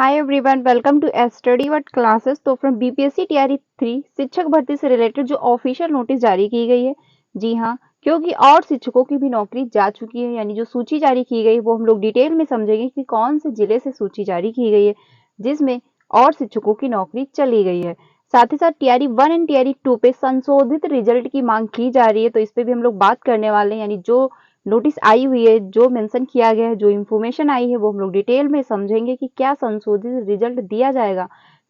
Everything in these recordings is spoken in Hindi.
Hi everyone, welcome to study what classes. तो फ्रॉम बीपीएससी टीआरई 3 शिक्षक भर्ती से रिलेटेड जो ऑफिशियल नोटिस जारी की गई है, जी हाँ, क्योंकि और शिक्षकों की भी नौकरी जा चुकी है, यानी जो सूची जारी की गई वो हम लोग डिटेल में समझेंगे कि कौन से जिले से सूची जारी की गई है जिसमें और शिक्षकों की नौकरी चली गई है। साथ ही साथ टीआरई 1 एंड टीआरई 2 पे संशोधित रिजल्ट की मांग की जा रही है, तो इस पे भी हम लोग बात करने वाले हैं। यानी जो नोटिस आई हुई है, जो मेंशन किया गया है, जो इन्फॉर्मेशन आई है, वो हम लोग डिटेल में समझेंगे कि क्या संशोधित रिजल्ट दिया जाएगा,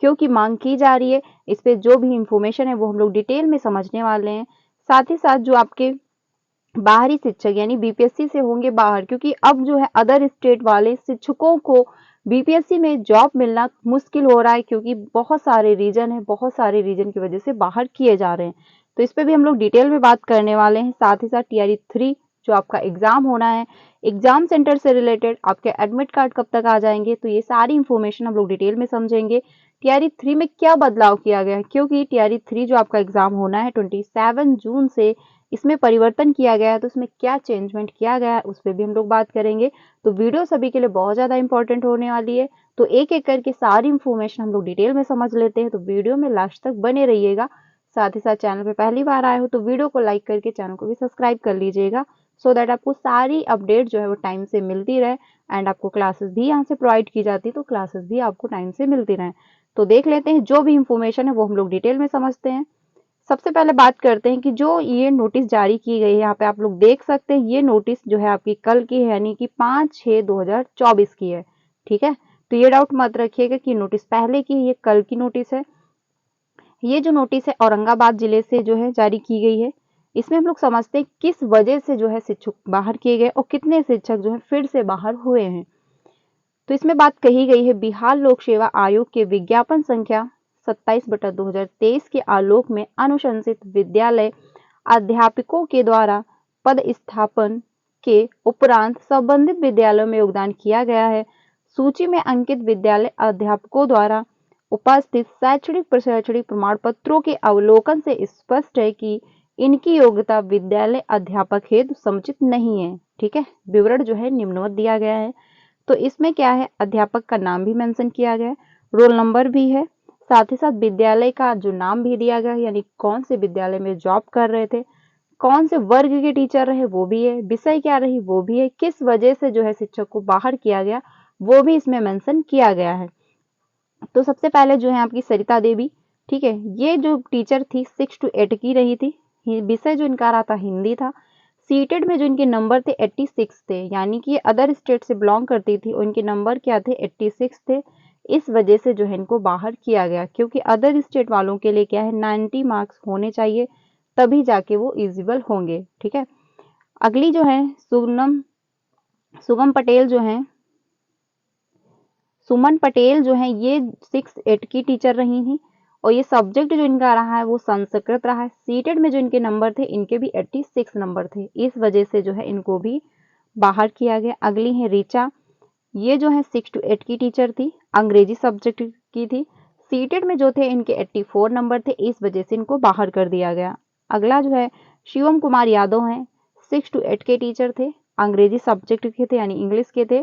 क्योंकि मांग की जा रही है। इस पे जो भी इन्फॉर्मेशन है वो हम लोग डिटेल में समझने वाले हैं। साथ ही साथ जो आपके बाहरी शिक्षक यानी बीपीएससी से होंगे बाहर, क्योंकि अब जो है अदर स्टेट वाले शिक्षकों को बीपीएससी में जॉब मिलना मुश्किल हो रहा है, क्योंकि बहुत सारे रीजन है, बहुत सारे रीजन की वजह से बाहर किए जा रहे हैं। तो इस पे भी हम लोग डिटेल में बात करने वाले हैं। साथ ही साथ टीआरई 3 जो आपका एग्जाम होना है, एग्जाम सेंटर से रिलेटेड आपके एडमिट कार्ड कब तक आ जाएंगे, तो ये सारी इंफॉर्मेशन हम लोग डिटेल में समझेंगे। टीआरई 3 में क्या बदलाव किया गया है, क्योंकि टीआरई 3 जो आपका एग्जाम होना है 27 जून से, इसमें परिवर्तन किया गया है, तो इसमें क्या चेंजमेंट किया गया है उस पर भी हम लोग बात करेंगे। तो वीडियो सभी के लिए बहुत ज़्यादा इंपॉर्टेंट होने वाली है, तो एक एक करके सारी इंफॉर्मेशन हम लोग डिटेल में समझ लेते हैं। तो वीडियो में लास्ट तक बने रहिएगा। साथ ही साथ चैनल पे पहली बार आए हो तो वीडियो को लाइक करके चैनल को भी सब्सक्राइब कर लीजिएगा, सो दैट आपको सारी अपडेट जो है वो टाइम से मिलती रहे। एंड आपको क्लासेस भी यहाँ से प्रोवाइड की जाती है, तो क्लासेस भी आपको टाइम से मिलती रहे। तो देख लेते हैं जो भी इंफॉर्मेशन है वो हम लोग डिटेल में समझते हैं। सबसे पहले बात करते हैं कि जो ये नोटिस जारी की गई है, यहाँ पे आप लोग देख सकते हैं ये नोटिस जो है आपकी कल की है, यानी कि 5/6/2024 की है। ठीक है, तो ये डाउट मत रखिएगा कि नोटिस पहले की है, ये कल की नोटिस है। ये जो नोटिस है औरंगाबाद जिले से जो है जारी की गई है। इसमें हम लोग समझते हैं किस वजह से जो है शिक्षक बाहर किए गए और कितने शिक्षक जो है फिर से बाहर हुए हैं। तो इसमें बात कही गई है बिहार लोक सेवा आयोग के विज्ञापन संख्या 27/2023 के आलोक में अनुशंसित विद्यालय अध्यापकों के द्वारा पद स्थापन के उपरांत संबंधित विद्यालयों में योगदान किया गया है। सूची में अंकित विद्यालय अध्यापकों द्वारा उपस्थित शैक्षणिक प्रशैक्षणिक प्रमाण पत्रों के अवलोकन से स्पष्ट है कि इनकी योग्यता विद्यालय अध्यापक हेतु समुचित नहीं है। ठीक है, विवरण जो है निम्नवत दिया गया है। तो इसमें क्या है, अध्यापक का नाम भी मेंशन किया गया है, रोल नंबर भी है, साथ ही साथ विद्यालय का जो नाम भी दिया गया है, यानी कौन से विद्यालय में जॉब कर रहे थे, कौन से वर्ग के टीचर रहे वो भी है, विषय क्या रही वो भी है, किस वजह से जो है शिक्षक को बाहर किया गया वो भी इसमें मेंशन किया गया है। तो सबसे पहले जो है आपकी सरिता देवी, ठीक है, ये जो टीचर थी 6 to 8 की रही थी। विषय जो इनका रहा था हिंदी था। सीटेड में जो इनके नंबर थे 86 थे, यानी कि अदर स्टेट से बिलोंग करती थी और इनके नंबर क्या थे, 86 थे। इस वजह से जो है इनको बाहर किया गया, क्योंकि अदर स्टेट वालों के लिए क्या है, 90 मार्क्स होने चाहिए, तभी जाके वो एलिजिबल होंगे। ठीक है, अगली जो है सुगम पटेल जो है, सुमन पटेल जो है, ये 6-8 की टीचर रही थी और ये सब्जेक्ट जो इनका रहा है वो संस्कृत रहा है। सीटेड में जो इनके नंबर थे, इनके भी 86 नंबर थे, इस वजह से जो है इनको भी बाहर किया गया। अगली है ऋचा, ये जो है 6 to 8 की टीचर थी, अंग्रेजी सब्जेक्ट की थी। सीटेड में जो थे इनके 84 नंबर थे, इस वजह से इनको बाहर कर दिया गया। अगला जो है शिवम कुमार यादव हैं, 6 to 8 के टीचर थे, अंग्रेजी सब्जेक्ट के थे यानी इंग्लिश के थे,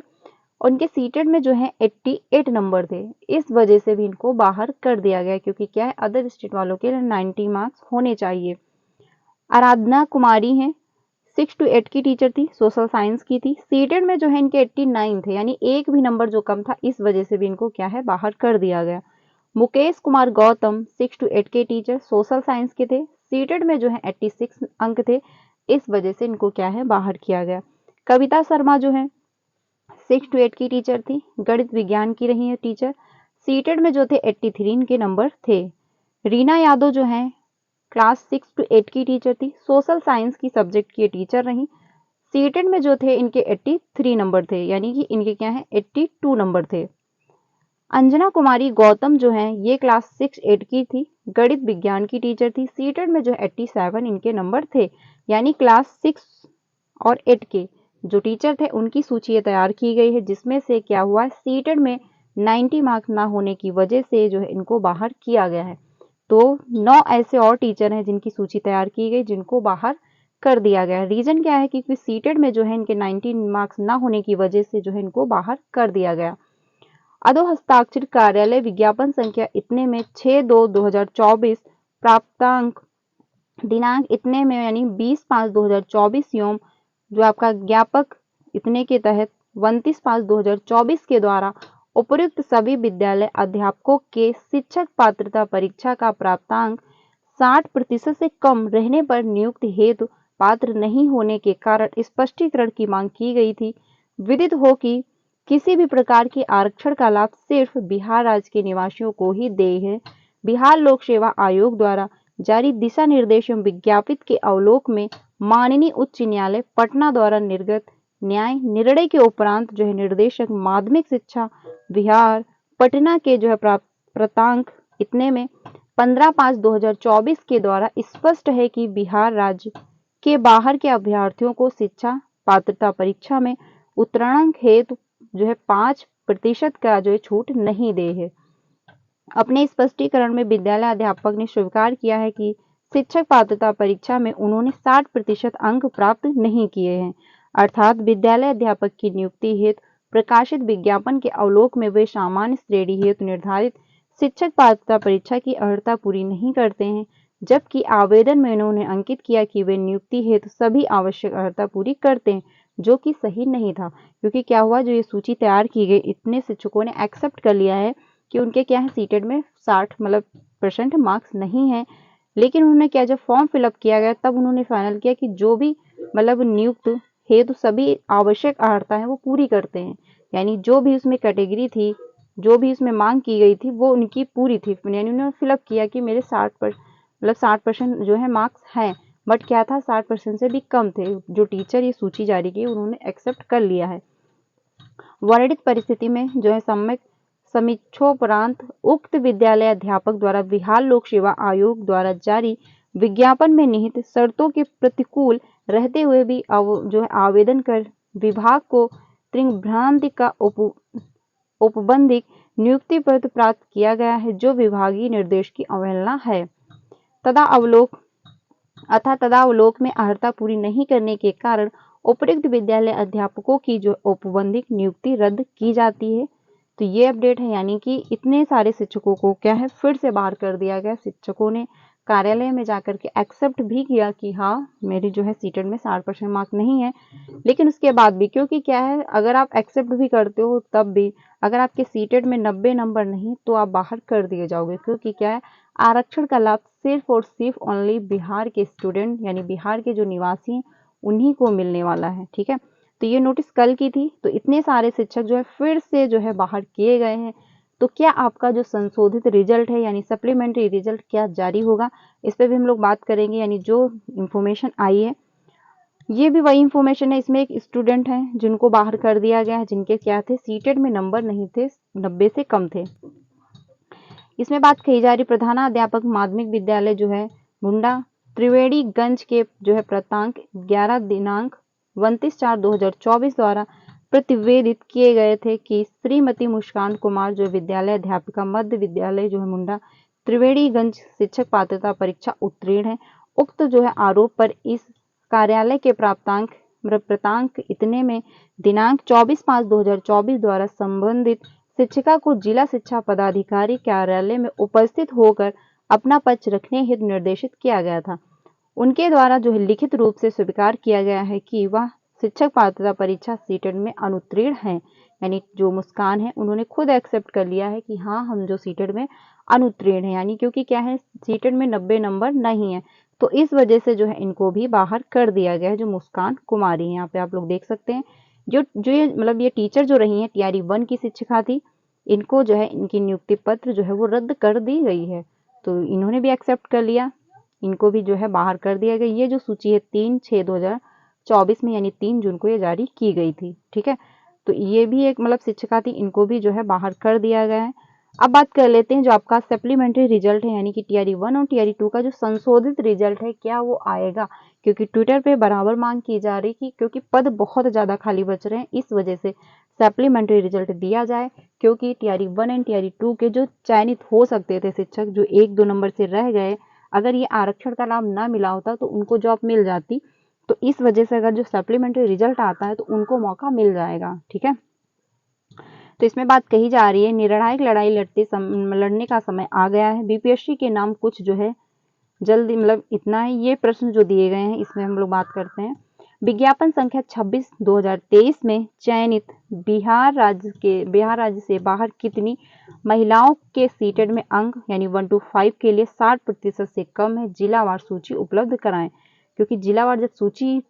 उनके सीटेड में जो है 88 नंबर थे, इस वजह से भी इनको बाहर कर दिया गया, क्योंकि क्या है, अदर स्टेट वालों के लिए 90 मार्क्स होने चाहिए। आराधना कुमारी हैं, 6 to 8 की टीचर थी, सोशल साइंस की थी। सीटेड में जो है इनके 89 थे, यानी एक भी नंबर जो कम था, इस वजह से भी इनको क्या है, बाहर कर दिया गया। मुकेश कुमार गौतम 6 to 8 के टीचर, सोशल साइंस के थे। सीटेड में जो है 86 अंक थे, इस वजह से इनको क्या है, बाहर किया गया। कविता शर्मा जो है 6 to 8 की टीचर थी, गणित विज्ञान की रही है टीचर। सीटेड में जो थे 83 इनके नंबर थे। रीना यादव जो है क्लास 6 to 8 की टीचर थी, सोशल साइंस की सब्जेक्ट की टीचर रही। सीटेड में जो थे इनके 83 नंबर थे, यानी कि इनके क्या है, 82 नंबर थे। अंजना कुमारी गौतम जो है, ये क्लास 6-8 की थी, गणित विज्ञान की टीचर थी। सीटेड में जो 87 इनके नंबर थे, यानी क्लास 6 और 8 के जो टीचर थे उनकी सूची तैयार की गई है, जिसमें से क्या हुआ, सीटेड में 90 मार्क्स ना होने की वजह से जो है इनको बाहर किया गया है। तो 9 ऐसे और टीचर हैं जिनकी सूची तैयार की गई, जिनको बाहर कर दिया गया है। रीजन क्या है, क्योंकि सीटेड में जो है इनके 90 मार्क्स ना होने की वजह से जो है इनको बाहर कर दिया गया। अधो हस्ताक्षर कार्यालय विज्ञापन संख्या इतने में 6/2/2024 प्राप्तांक दिनांक इतने में यानी 20/5/2024 योम जो आपका ज्ञापक इतने के तहत 29/5/2024 के द्वारा उपयुक्त सभी विद्यालय अध्यापकों के शिक्षक पात्रता परीक्षा का प्राप्तांक 60% से कम रहने पर नियुक्ति हेतु पात्र नहीं होने के कारण स्पष्टीकरण की मांग की गई थी। विदित हो कि किसी भी प्रकार के आरक्षण का लाभ सिर्फ बिहार राज्य के निवासियों को ही देय है। बिहार लोक सेवा आयोग द्वारा जारी दिशा निर्देशों विज्ञापित के अवलोक में माननीय उच्च न्यायालय पटना द्वारा निर्गत न्याय निर्णय के उपरांत जो है निर्देशक माध्यमिक शिक्षा बिहार पटना के जो है प्राप्तांक इतने में 15/5/2024 के द्वारा स्पष्ट है कि बिहार राज्य के बाहर के अभ्यर्थियों को शिक्षा पात्रता परीक्षा में उत्तीर्ण हेतु जो है 5% का जो है छूट नहीं दे है। अपने स्पष्टीकरण में विद्यालय अध्यापक ने स्वीकार किया है कि शिक्षक पात्रता परीक्षा में उन्होंने 60% अंक प्राप्त नहीं किए हैं, अर्थात विद्यालय अध्यापक की नियुक्ति हेतु प्रकाशित विज्ञापन के अवलोक में वे सामान्य श्रेणी हेतु निर्धारित शिक्षक पात्रता परीक्षा की अर्हता पूरी नहीं करते हैं, जबकि आवेदन में उन्होंने अंकित किया कि वे नियुक्ति हेतु सभी आवश्यक अर्हता पूरी करते हैं, जो कि सही नहीं था। क्योंकि क्या हुआ, जो ये सूची तैयार की गई इतने शिक्षकों ने एक्सेप्ट कर लिया है कि उनके क्या है सीटेट में 60% मार्क्स नहीं है, लेकिन उन्होंने क्या जब फॉर्म फिलअप किया गया तब उन्होंने फाइनल किया कि जो भी नियुक्त हेतु सभी आवश्यक अर्हता है वो पूरी करते हैं, यानी जो भी उसमें कैटेगरी थी, जो भी उसमें मांग की गई थी वो उनकी पूरी थी, यानी उन्होंने फिलअप किया कि मेरे 60% जो है मार्क्स हैं, बट क्या था 60% से भी कम थे। जो टीचर ये सूची जारी की उन्होंने एक्सेप्ट कर लिया है। वर्णित परिस्थिति में जो है सम्यक समीक्षोपरांत उक्त विद्यालय अध्यापक द्वारा बिहार लोक सेवा आयोग द्वारा जारी विज्ञापन में निहित शर्तों के प्रतिकूल रहते हुए भी जो है आवेदन कर विभाग को त्रिभ्रांति का औपबंधिक नियुक्ति पत्र प्राप्त किया गया है, जो विभागीय निर्देश की अवहेलना है तथा अवलोक में अर्हता पूरी नहीं करने के कारण उपयुक्त विद्यालय अध्यापकों की जो औपबंधिक नियुक्ति रद्द की जाती है। तो ये अपडेट है, यानी कि इतने सारे शिक्षकों को क्या है फिर से बाहर कर दिया गया। शिक्षकों ने कार्यालय में जाकर के एक्सेप्ट भी किया कि हाँ मेरी जो है सीटेट में 60% मार्क नहीं है, लेकिन उसके बाद भी क्योंकि क्या है अगर आप एक्सेप्ट भी करते हो तब भी अगर आपके सीटेट में 90 नंबर नहीं तो आप बाहर कर दिए जाओगे, क्योंकि क्या है आरक्षण का लाभ सिर्फ और सिर्फ ओनली बिहार के स्टूडेंट यानी बिहार के जो निवासी हैं उन्हीं को मिलने वाला है। ठीक है, तो ये नोटिस कल की थी। तो इतने सारे शिक्षक जो है फिर से जो है बाहर किए गए हैं। तो क्या आपका जो संशोधित रिजल्ट है यानी सप्लीमेंट्री रिजल्ट क्या जारी होगा, इस पर भी हम लोग बात करेंगे। यानी जो इंफॉर्मेशन आई है ये भी वही इंफॉर्मेशन है। इसमें एक स्टूडेंट है जिनको बाहर कर दिया गया है, जिनके क्या थे सीटेट में नंबर नहीं थे, 90 से कम थे। इसमें बात कही जा रही प्रधानाध्यापक माध्यमिक विद्यालय जो है मुंडा त्रिवेणीगंज के जो है प्राप्तांक 11 दिनांक 29/4/2024 द्वारा प्रतिवेदित किए गए थे कि श्रीमती मुस्कान कुमार जो विद्यालय अध्यापिका मध्य विद्यालय जो है मुंडा त्रिवेणीगंज शिक्षक पात्रता परीक्षा उत्तीर्ण है। उक्त जो है आरोप पर इस कार्यालय के प्राप्तांक इतने में दिनांक 24/5/2024 द्वारा संबंधित शिक्षिका को जिला शिक्षा पदाधिकारी कार्यालय में उपस्थित होकर अपना पक्ष रखने हेतु निर्देशित किया गया था। उनके द्वारा जो है लिखित रूप से स्वीकार किया गया है कि वह शिक्षक पात्रता परीक्षा सीटेट में अनुत्तीर्ण है। यानी जो मुस्कान है उन्होंने खुद एक्सेप्ट कर लिया है कि हाँ हम जो सीटेट में अनुत्तीर्ण है, यानी क्योंकि क्या है सीटेट में 90 नंबर नहीं है, तो इस वजह से जो है इनको भी बाहर कर दिया गया है। जो मुस्कान कुमारी है यहाँ पे आप लोग देख सकते हैं, जो ये टीचर जो रही है टीआरई 1 की शिक्षिका थी, इनको जो है इनकी नियुक्ति पत्र जो है वो रद्द कर दी गई है। तो इन्होंने भी एक्सेप्ट कर लिया, इनको भी जो है बाहर कर दिया गया। ये जो सूची है 3/6/2024 में यानी 3 जून को ये जारी की गई थी। ठीक है, तो ये भी एक शिक्षिका थी, इनको भी जो है बाहर कर दिया गया है। अब बात कर लेते हैं जो आपका सप्लीमेंट्री रिजल्ट है यानी कि टीआरई 1 और टीआरई 2 का जो संशोधित रिजल्ट है क्या वो आएगा, क्योंकि ट्विटर पे बराबर मांग की जा रही कि क्योंकि पद बहुत ज़्यादा खाली बच रहे हैं, इस वजह से सप्लीमेंट्री रिजल्ट दिया जाए। क्योंकि टीआरई 1 एंड टीआरई 2 के जो चयनित हो सकते थे शिक्षक जो 1-2 नंबर से रह गए, अगर ये आरक्षण का लाभ ना मिला होता तो उनको जॉब मिल जाती। तो इस वजह से अगर जो सप्लीमेंट्री रिजल्ट आता है तो उनको मौका मिल जाएगा। ठीक है, तो इसमें बात कही जा रही है निर्णायक लड़ाई लड़ने का समय आ गया है। बीपीएससी के नाम कुछ जो है जल्दी इतना है। ये प्रश्न जो दिए गए हैं इसमें हम लोग बात करते हैं। विज्ञापन संख्या 26/2023 में चयनित बिहार राज्य से बाहर कितनी महिलाओं के सीटेड में अंक यानी 1 to 5 के लिए 60% से कम है, जिलावार सूची उपलब्ध कराएं। क्योंकि जिलावार जब सूची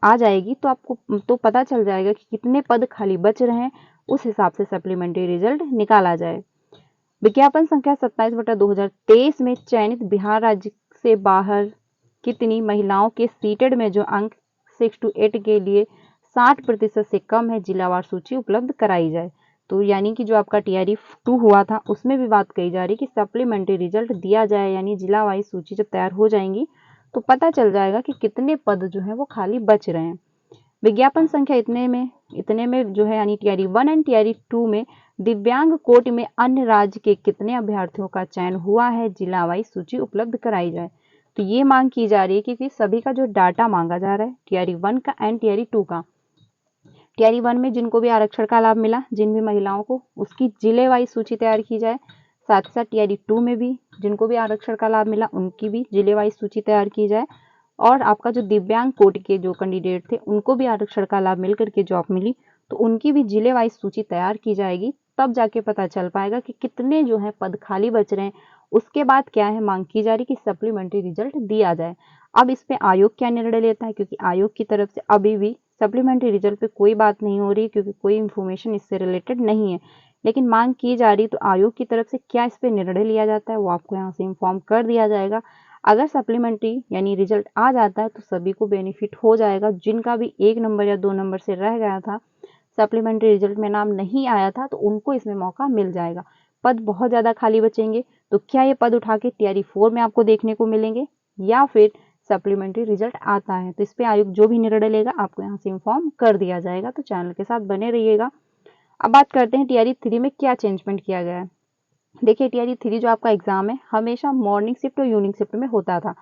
आ जाएगी तो आपको तो पता चल जाएगा कि कितने पद खाली बच रहे हैं, उस हिसाब से सप्लीमेंट्री रिजल्ट निकाला जाए। विज्ञापन संख्या 27/2023 में चयनित बिहार राज्य से बाहर कितनी महिलाओं के सीटेड में जो अंक 6 to 8 के लिए 60% से कम है, जिलावार सूची उपलब्ध कराई जाए। तो यानी कि जो आपका टीआरई 2 हुआ था उसमें भी बात कही जा रही कि सप्लीमेंट्री रिजल्ट दिया जाए, यानी जिला वाइज सूची जब तैयार हो जाएंगी तो पता चल जाएगा कि कितने पद जो है वो खाली बच रहे हैं। विज्ञापन संख्या इतने में जो है यानी टीआरई 1 एंड टीआरई 2 में दिव्यांग कोटि में अन्य राज्य के कितने अभ्यर्थियों का चयन हुआ है, जिला वाइज सूची उपलब्ध कराई जाए। तो ये मांग की जा रही है क्योंकि सभी का जो डाटा मांगा जा रहा है टीआरई 1 का एंड टीआरई 2 का। टीआरई 1 में जिनको भी आरक्षण का लाभ मिला, जिन भी महिलाओं को, उसकी जिले वाइज सूची तैयार की जाए। साथ ही साथ टीआरई 2 में भी जिनको भी आरक्षण का लाभ मिला उनकी भी जिले वाइज सूची तैयार की जाए। और आपका जो दिव्यांग कोटि के जो कैंडिडेट थे उनको भी आरक्षण का लाभ मिलकर के जॉब मिली तो उनकी भी जिले वाइज सूची तैयार की जाएगी। तब जाके पता चल पाएगा कि कितने जो है पद खाली बच रहे हैं। उसके बाद क्या है, मांग की जा रही कि सप्लीमेंट्री रिजल्ट दिया जाए। अब इस पे आयोग क्या निर्णय लेता है, क्योंकि आयोग की तरफ से अभी भी सप्लीमेंट्री रिजल्ट पे कोई बात नहीं हो रही क्योंकि कोई इन्फॉर्मेशन इससे रिलेटेड नहीं है। लेकिन मांग की जा रही तो आयोग की तरफ से क्या इस पे निर्णय लिया जाता है वो आपको यहाँ से इन्फॉर्म कर दिया जाएगा। अगर सप्लीमेंट्री यानी रिजल्ट आ जाता है तो सभी को बेनिफिट हो जाएगा। जिनका भी 1 नंबर या 2 नंबर से रह गया था, सप्लीमेंट्री रिजल्ट में नाम नहीं आया था, तो उनको इसमें मौका मिल जाएगा। पद बहुत ज़्यादा खाली बचेंगे तो क्या ये पद उठा के टीआरई 4 में आपको देखने को मिलेंगे या फिर सप्लीमेंट्री रिजल्ट आता है, तो इस पे आयोग जो भी निर्णय लेगा आपको यहाँ से इन्फॉर्म कर दिया जाएगा। तो चैनल के साथ बने रहिएगा। अब बात करते हैं टीआरई 3 में क्या चेंजमेंट किया गया है। देखिए टीआरई 3 जो आपका एग्जाम है हमेशा मॉर्निंग शिफ्ट और इवनिंग शिफ्ट में होता था,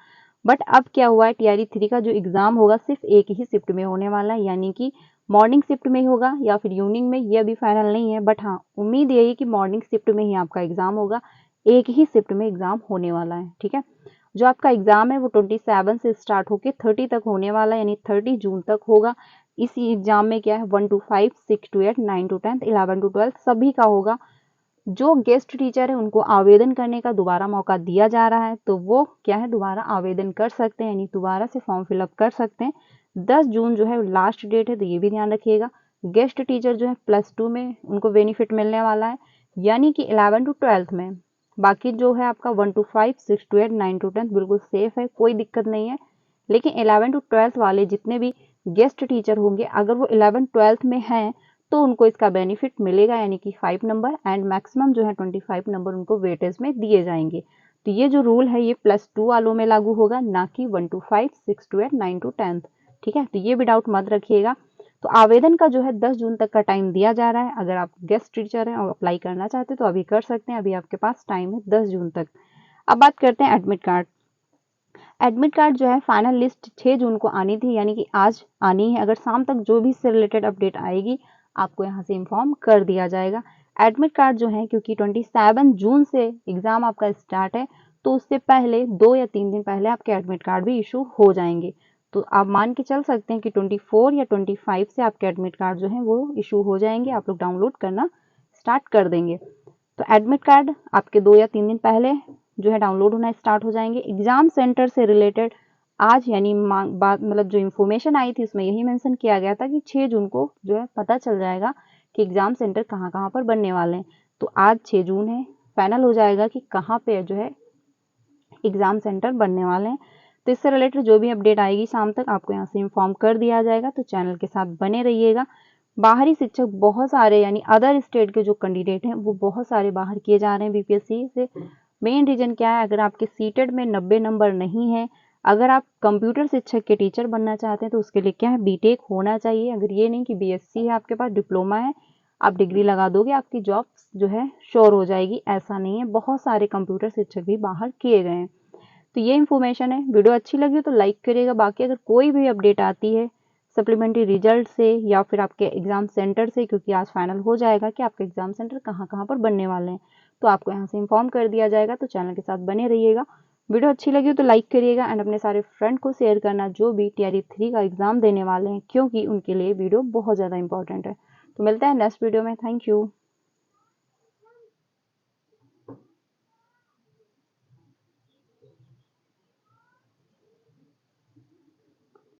बट अब क्या हुआ है, टीआरई 3 का जो एग्जाम होगा सिर्फ एक ही शिफ्ट में होने वाला है, यानी कि मॉर्निंग शिफ्ट में ही होगा या फिर इवनिंग में, ये अभी फाइनल नहीं है। बट हाँ, उम्मीद यही कि मॉर्निंग शिफ्ट में ही आपका एग्जाम होगा, एक ही शिफ्ट में एग्जाम होने वाला है। ठीक है, जो आपका एग्जाम है वो 27 से स्टार्ट होकर 30 तक होने वाला है, यानी 30 जून तक होगा। इस एग्जाम में क्या है 1 to 5, 6 to 8, 9 to 10, 11 to 12 सभी का होगा। जो गेस्ट टीचर है उनको आवेदन करने का दोबारा मौका दिया जा रहा है, तो वो क्या है दोबारा आवेदन कर सकते हैं, यानी दोबारा से फॉर्म फिलअप कर सकते हैं। 10 जून जो है लास्ट डेट है, तो ये भी ध्यान रखिएगा। गेस्ट टीचर जो है +2 में उनको बेनिफिट मिलने वाला है, यानी कि 11 to 12 में। बाकी जो है आपका 1 to 5, 6 to 8, 9 to 10 बिल्कुल सेफ है, कोई दिक्कत नहीं है। लेकिन 11 to 12 वाले जितने भी गेस्ट टीचर होंगे, अगर वो 11-12 में हैं तो उनको इसका बेनिफिट मिलेगा, यानी कि 5 नंबर एंड मैक्सिमम जो है 25 नंबर उनको वेटेज में दिए जाएंगे। तो ये जो रूल है ये +2 वालों में लागू होगा, ना कि 1 to 5, 6 to 8, 9 to 10। ठीक है, तो ये भी डाउट मत रखिएगा। तो आवेदन का जो है 10 जून तक का टाइम दिया जा रहा है। अगर आप गेस्ट टीचर हैं और अप्लाई करना चाहते हैं तो अभी कर सकते हैं, अभी आपके पास टाइम है 10 जून तक। अब बात करते हैं एडमिट कार्ड। एडमिट कार्ड जो है फाइनल लिस्ट 6 जून को आनी थी, यानी कि आज आनी है। अगर शाम तक जो भी इससे रिलेटेड अपडेट आएगी आपको यहाँ से इन्फॉर्म कर दिया जाएगा। एडमिट कार्ड जो है क्योंकि 27 जून से एग्जाम आपका स्टार्ट है, तो उससे पहले 2 या 3 दिन पहले आपके एडमिट कार्ड भी इशू हो जाएंगे। तो आप मान के चल सकते हैं कि 24 या 25 से आपके एडमिट कार्ड जो है वो इशू हो जाएंगे, आप लोग डाउनलोड करना स्टार्ट कर देंगे। तो एडमिट कार्ड आपके 2 या 3 दिन पहले जो है डाउनलोड होना स्टार्ट हो जाएंगे। एग्जाम सेंटर से रिलेटेड आज यानी बात जो इन्फॉर्मेशन आई थी उसमें यही मेंशन किया गया था कि 6 जून को जो है पता चल जाएगा कि एग्जाम सेंटर कहाँ कहाँ पर बनने वाले हैं। तो आज 6 जून है, फाइनल हो जाएगा कि कहाँ पे जो है एग्जाम सेंटर बनने वाले हैं। तो इससे रिलेटेड जो भी अपडेट आएगी शाम तक आपको यहाँ से इन्फॉर्म कर दिया जाएगा, तो चैनल के साथ बने रहिएगा। बाहरी शिक्षक बहुत सारे यानी अदर स्टेट के जो कैंडिडेट हैं वो बहुत सारे बाहर किए जा रहे हैं बीपीएससी से। मेन रीजन क्या है, अगर आपके सीटेड में 90 नंबर नहीं है, अगर आप कंप्यूटर शिक्षक के टीचर बनना चाहते हैं तो उसके लिए क्या है बीटेक होना चाहिए। अगर ये नहीं कि बीएससी है आपके पास, डिप्लोमा है, आप डिग्री लगा दोगे आपकी जॉब जो है श्योर हो जाएगी, ऐसा नहीं है। बहुत सारे कंप्यूटर शिक्षक भी बाहर किए गए हैं। तो ये इन्फॉर्मेशन है। वीडियो अच्छी लगी तो लाइक करिएगा। बाकी अगर कोई भी अपडेट आती है सप्लीमेंट्री रिजल्ट से या फिर आपके एग्ज़ाम सेंटर से, क्योंकि आज फाइनल हो जाएगा कि आपके एग्ज़ाम सेंटर कहाँ-कहाँ पर बनने वाले हैं। तो आपको यहाँ से इन्फॉर्म कर दिया जाएगा, तो चैनल के साथ बने रहिएगा। वीडियो अच्छी लगी हो तो लाइक करिएगा एंड अपने सारे फ्रेंड को शेयर करना जो भी टीआरई 3 का एग्ज़ाम देने वाले हैं, क्योंकि उनके लिए वीडियो बहुत ज़्यादा इंपॉर्टेंट है। तो मिलते हैं नेक्स्ट वीडियो में। Thank you.